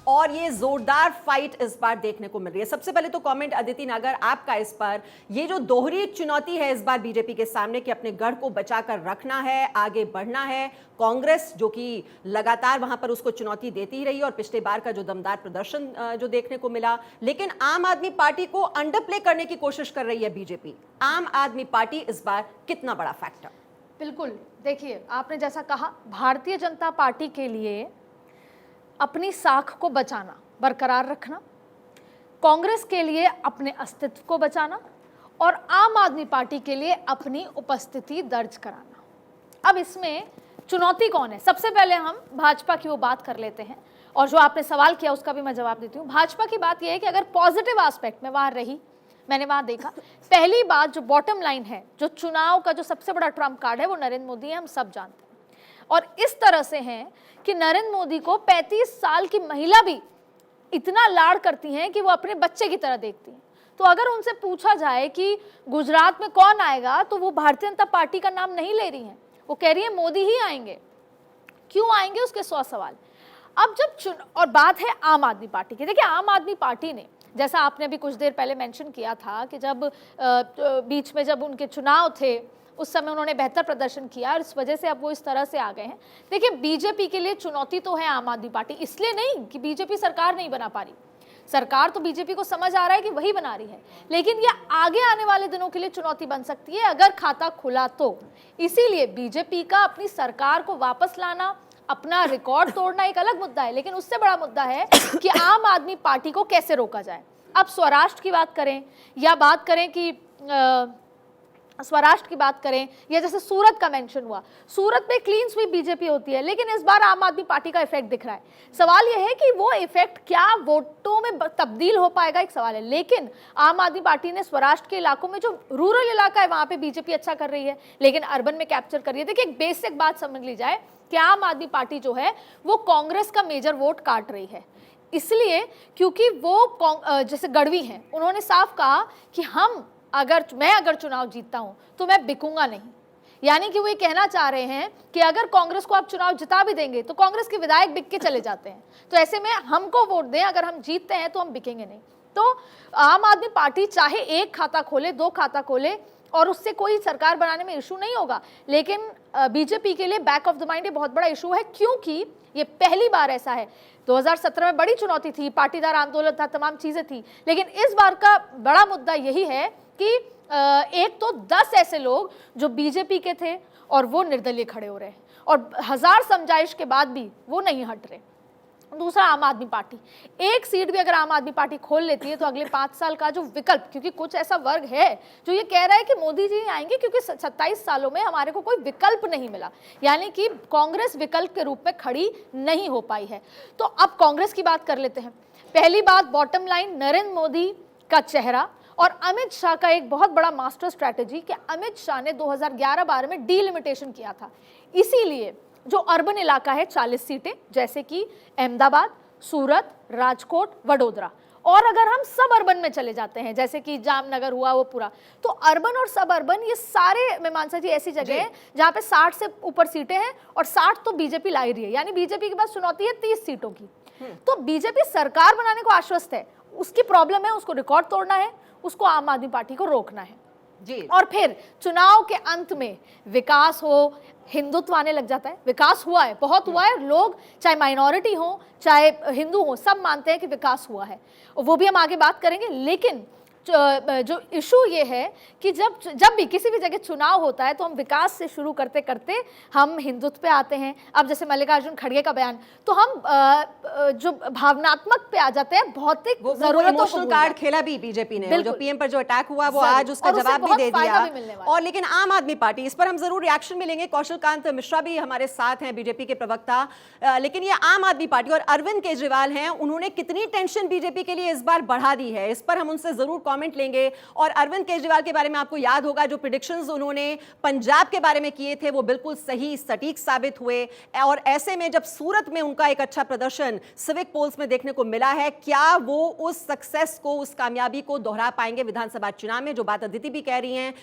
और ये जोरदार फाइट इस बार देखने को मिल रही है। सबसे पहले तो कमेंट अदिति नागर आपका इस पर, ये जो दोहरी चुनौती है इस बार बीजेपी के सामने कि अपने गढ़ को बचाकर रखना है, आगे बढ़ना है। कांग्रेस जो कि लगातार वहां पर उसको चुनौती देती ही रही और पिछले बार का जो दमदार प्रदर्शन जो देखने को मिला, लेकिन आम आदमी पार्टी को अंडरप्ले करने की कोशिश कर रही है बीजेपी। आम आदमी पार्टी इस बार कितना बड़ा फैक्टर? बिल्कुल, देखिए आपने जैसा कहा, भारतीय जनता पार्टी के लिए अपनी साख को बचाना, बरकरार रखना, कांग्रेस के लिए अपने अस्तित्व को बचाना और आम आदमी पार्टी के लिए अपनी उपस्थिति दर्ज कराना। अब इसमें चुनौती कौन है? सबसे पहले हम भाजपा की वो बात कर लेते हैं और जो आपने सवाल किया उसका भी मैं जवाब देती हूँ। भाजपा की बात यह है कि अगर पॉजिटिव एस्पेक्ट में वहाँ रही, मैंने वहाँ देखा, पहली बात जो बॉटम लाइन है, जो चुनाव का जो सबसे बड़ा ट्रम्प कार्ड है वो नरेंद्र मोदी है, हम सब जानते हैं। और इस तरह से हैं कि नरेंद्र मोदी को 35 साल की महिला भी इतना लाड़ करती हैं कि वो अपने बच्चे की तरह देखती हैं। तो अगर उनसे पूछा जाए कि गुजरात में कौन आएगा, तो वो भारतीय जनता पार्टी का नाम नहीं ले रही हैं, वो कह रही है मोदी ही आएंगे। क्यों आएंगे, उसके 100 सवाल। अब जब और बात है आम आदमी पार्टी की, देखिए आम आदमी पार्टी ने, जैसा आपने भी कुछ देर पहले मेंशन किया था कि जब बीच में जब उनके चुनाव थे उस समय उन्होंने बेहतर प्रदर्शन किया और इस वजह से अब वो इस तरह से आ गए हैं। देखिए बीजेपी के लिए चुनौती तो है आम आदमी पार्टी, इसलिए नहीं कि बीजेपी सरकार नहीं बना पा रही, सरकार तो बीजेपी को समझ आ रहा है कि वही बना रही है, लेकिन ये आगे आने वाले दिनों के लिए चुनौती बन सकती है अगर खाता खुला तो। इसीलिए बीजेपी का अपनी सरकार को वापस लाना, अपना रिकॉर्ड तोड़ना एक अलग मुद्दा है, लेकिन उससे बड़ा मुद्दा है कि आम आदमी पार्टी को कैसे रोका जाए। अब स्वराष्ट्र की बात करें या बात करें कि स्वराष्ट्र की बात करें या जैसे सूरत का मेंशन हुआ, सूरत में क्लीन स्वीप बीजेपी होती है, लेकिन इस बार आम आदमी पार्टी का इफेक्ट दिख रहा है। सवाल यह है कि वो इफेक्ट क्या वोटों में तब्दील हो पाएगा, एक सवाल है। लेकिन आम आदमी पार्टी ने स्वराष्ट्र के इलाकों में, जो रूरल इलाका है वहां पे बीजेपी अच्छा कर रही है, लेकिन अर्बन में कैप्चर कर रही है। देखिए एक बेसिक बात समझ ली जाए कि आम आदमी पार्टी जो है वो कांग्रेस का मेजर वोट काट रही है, इसलिए क्योंकि वो जैसे गढ़वी हैं, उन्होंने साफ कहा कि मैं अगर चुनाव जीतता हूं तो मैं बिकूंगा नहीं। यानी कि वो ये कहना चाह रहे हैं कि अगर कांग्रेस को आप चुनाव जिता भी देंगे तो कांग्रेस के विधायक बिक के चले जाते हैं, तो ऐसे में हमको वोट दें, अगर हम जीतते हैं तो हम बिकेंगे नहीं। तो आम आदमी पार्टी चाहे एक खाता खोले, 2 खाता खोले और उससे कोई सरकार बनाने में इशू नहीं होगा, लेकिन बीजेपी के लिए बैक ऑफ द माइंड ये बहुत बड़ा इशू है, क्योंकि ये पहली बार ऐसा है। 2017 में बड़ी चुनौती थी, पाटीदार आंदोलन था, तमाम चीजें थी, लेकिन इस बार का बड़ा मुद्दा यही है कि एक तो 10 ऐसे लोग जो बीजेपी के थे और वो निर्दलीय खड़े हो रहे हैं और 1000 समझाइश के बाद भी वो नहीं हट रहे। दूसरा, आम आदमी पार्टी एक सीट भी अगर आम आदमी पार्टी खोल लेती है तो अगले 5 साल का जो विकल्प, क्योंकि कुछ ऐसा वर्ग है जो ये कह रहा है कि मोदी जी आएंगे क्योंकि 27 सालों में हमारे को कोई विकल्प नहीं मिला, यानी कि कांग्रेस विकल्प के रूप में खड़ी नहीं हो पाई है। तो अब कांग्रेस की बात कर लेते हैं। पहली बात, बॉटम लाइन, नरेंद्र मोदी का चेहरा और अमित शाह का एक बहुत बड़ा मास्टर स्ट्रैटेजी कि अमित शाह ने 2011-12 में डीलिमिटेशन किया था, इसीलिए जो अर्बन इलाका है 40 सीटें जैसे कि अहमदाबाद, सूरत, राजकोट, वडोदरा, और अगर हम सब अर्बन में चले जाते हैं जैसे कि जामनगर हुआ वो पूरा, तो अर्बन और सब अर्बन ये सारे मीमांसा जी ऐसी जगह है जहाँ पे 60 से ऊपर सीटें हैं और 60 तो बीजेपी ला रही है, यानी बीजेपी के पास चुनौती है 30 सीटों की। तो बीजेपी सरकार बनाने को आश्वस्त है, उसकी प्रॉब्लम है उसको रिकॉर्ड तोड़ना है, उसको आम आदमी पार्टी को रोकना है जी। और फिर चुनाव के अंत में विकास हो, हिंदुत्व आने लग जाता है। विकास हुआ है, बहुत हुआ है, लोग चाहे माइनॉरिटी हो चाहे हिंदू हो सब मानते हैं कि विकास हुआ है, और वो भी हम आगे बात करेंगे। लेकिन जो इशू ये है कि जब भी किसी भी जगह चुनाव होता है तो हम विकास से शुरू करते करते हम हिंदुत्व पे आते हैं। अब जैसे मल्लिकार्जुन खड़गे का बयान, तो हम जो भावनात्मक पे आ जाते हैं, भौतिक जरूरतों को कार्ड खेला भी बीजेपी ने, जो पीएम पर जो अटैक हुआ वो आज उसका जवाब भी दे दिया। और लेकिन आम आदमी पार्टी, इस पर हम जरूर रिएक्शन मिलेंगे, कौशल कांत मिश्रा भी हमारे साथ हैं, बीजेपी के प्रवक्ता। लेकिन ये आम आदमी पार्टी और अरविंद केजरीवाल हैं, उन्होंने कितनी टेंशन बीजेपी के लिए इस बार बढ़ा दी है, इस पर हम उनसे जरूर कमेंट लेंगे। और अरविंद केजरीवाल के बारे में आपको याद होगा जो प्रेडिक्शंस उन्होंने पंजाब के बारे में किए थे वो बिल्कुल सही सटीक साबित हुए, और ऐसे में जब सूरत में उनका एक अच्छा प्रदर्शन सिविक पोल्स में देखने को मिला है, क्या वो उस सक्सेस को, उस कामयाबी को दोहरा पाएंगे विधानसभा चुनाव में? जो बात अदिति भी कह रही हैं